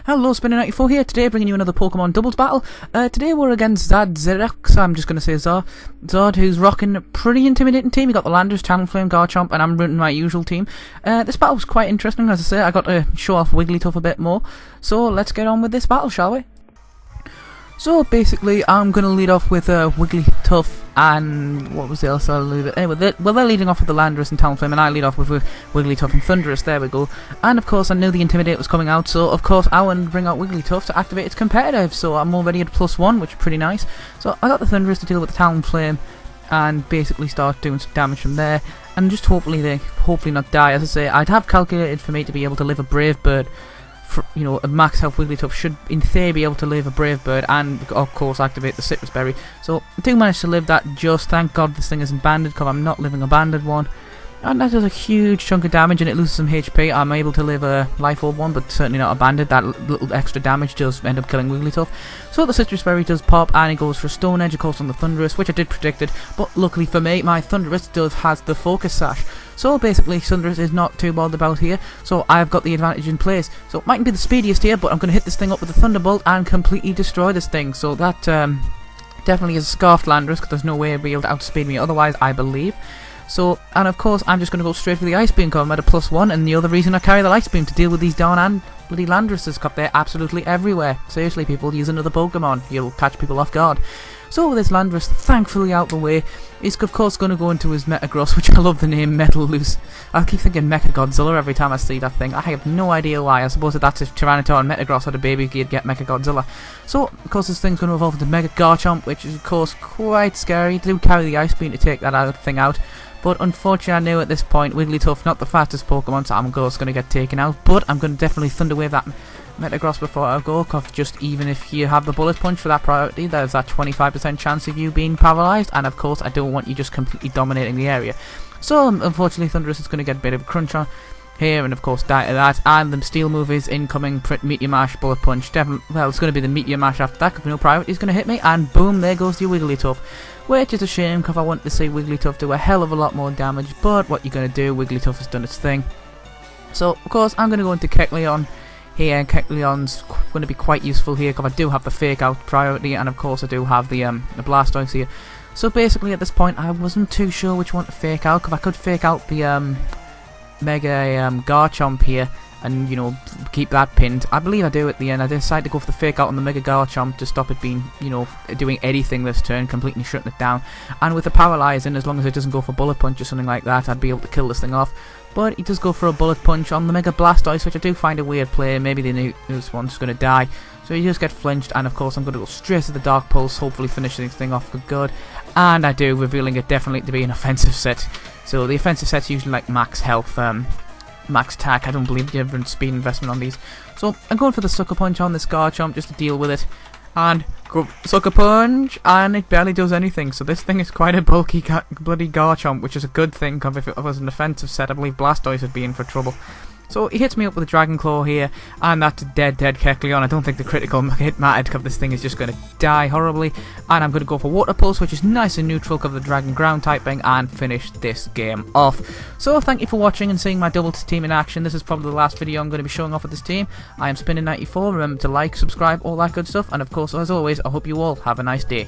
Hello, Spinner94 here, today bringing you another Pokemon doubles battle. Today we're against Xerox, I'm just going to say Zod, who's rocking a pretty intimidating team. He got the Landers, Talonflame, Garchomp, and I'm running my usual team. This battle was quite interesting, as I say. I got to show off Wigglytuff a bit more. So let's get on with this battle, shall we? So basically, I'm going to lead off with Wigglytuff and what was the else? Anyway, they're leading off with the Landorus and Talonflame, and I lead off with Wigglytuff and Thundurus. There we go. And of course, I knew the Intimidate was coming out, so of course I wanted to bring out Wigglytuff to activate its competitive. So I'm already at +1, which is pretty nice. So I got the Thundurus to deal with the Talonflame and basically start doing some damage from there, and just hopefully not die. As I say, I'd have calculated for me to be able to live a Brave Bird. You know, a max health Wigglytuff should in theory be able to live a Brave Bird and of course activate the Citrus Berry. So I do manage to live that, just thank God this thing isn't banded, because I'm not living a banded one. And that does a huge chunk of damage and it loses some HP. I'm able to live a Life Orb one, but certainly not a banded. That little extra damage does end up killing Wigglytuff. So the Citrus Berry does pop and it goes for Stone Edge, of course, on the Thundurus, which I did predicted. But luckily for me, my Thundurus has the Focus Sash. So basically, Thundurus is not too bothered about here. So I've got the advantage in place. So it mightn't be the speediest here, but I'm going to hit this thing up with a Thunderbolt and completely destroy this thing. So that definitely is a Scarfed Landorus, because there's no way it'll be able to outspeed me otherwise, I believe. So, and of course, I'm just going to go straight for the Ice Beam, because I'm at a +1, and the other reason I carry the Ice Beam to deal with these down and bloody Landoruses, because they're absolutely everywhere. Seriously, people, use another Pokemon, you'll catch people off guard. So with this Landorus thankfully out the way, he's of course going to go into his Metagross, which I love the name, Metal Loose. I keep thinking Mechagodzilla every time I see that thing. I have no idea why. I suppose that's if Tyranitar and Metagross had a baby, you'd get Mechagodzilla. So, of course, this thing's going to evolve into Mega Garchomp, which is of course quite scary. Do carry the Ice Beam to take that thing out. But unfortunately, I knew at this point, Wigglytuff, not the fastest Pokemon, so I'm just going to get taken out. But I'm going to definitely Thunder Wave that Metagross before I go, because just even if you have the Bullet Punch for that priority, there's that 25% chance of you being paralysed. And of course, I don't want you just completely dominating the area. So, unfortunately, Thundurus is going to get a bit of a crunch on here, and of course die to that. And the Steel move is incoming, Meteor Mash, Bullet Punch. Well, it's going to be the Meteor Mash after that, because no priority is going to hit me. And boom, there goes the Wigglytuff. Which is a shame, because I want to see Wigglytuff do a hell of a lot more damage, but what you're going to do, Wigglytuff has done its thing. So, of course, I'm going to go into Kecleon here, and Kecleon's going to be quite useful here, because I do have the Fake Out priority, and of course I do have the Blastoise here. So basically at this point, I wasn't too sure which one to Fake Out, because I could Fake Out the Mega Garchomp here, and, you know, keep that pinned. I believe I do at the end. I decided to go for the Fake Out on the Mega Garchomp to stop it being, you know, doing anything this turn, completely shutting it down. And with the Paralyzing, as long as it doesn't go for Bullet Punch or something like that, I'd be able to kill this thing off. But he does go for a Bullet Punch on the Mega Blastoise, which I do find a weird play. Maybe this one's going to die. So you just get flinched, and of course I'm going to go straight to the Dark Pulse, hopefully finishing this thing off for good. And I do, revealing it definitely to be an offensive set. So the offensive set's usually like max health, max attack. I don't believe you have speed investment on these. So I'm going for the Sucker Punch on this Garchomp just to deal with it. And go Sucker Punch, and it barely does anything. So this thing is quite a bulky bloody Garchomp, which is a good thing, because if it was an offensive set, I believe Blastoise would be in for trouble. So he hits me up with a Dragon Claw here, and that's a dead Kecleon. I don't think the critical hit mattered, because this thing is just going to die horribly. And I'm going to go for Water Pulse, which is nice and neutral, because of the Dragon Ground typing, and finish this game off. So thank you for watching and seeing my double team in action. This is probably the last video I'm going to be showing off with this team. I am Spinner94. Remember to like, subscribe, all that good stuff. And of course, as always, I hope you all have a nice day.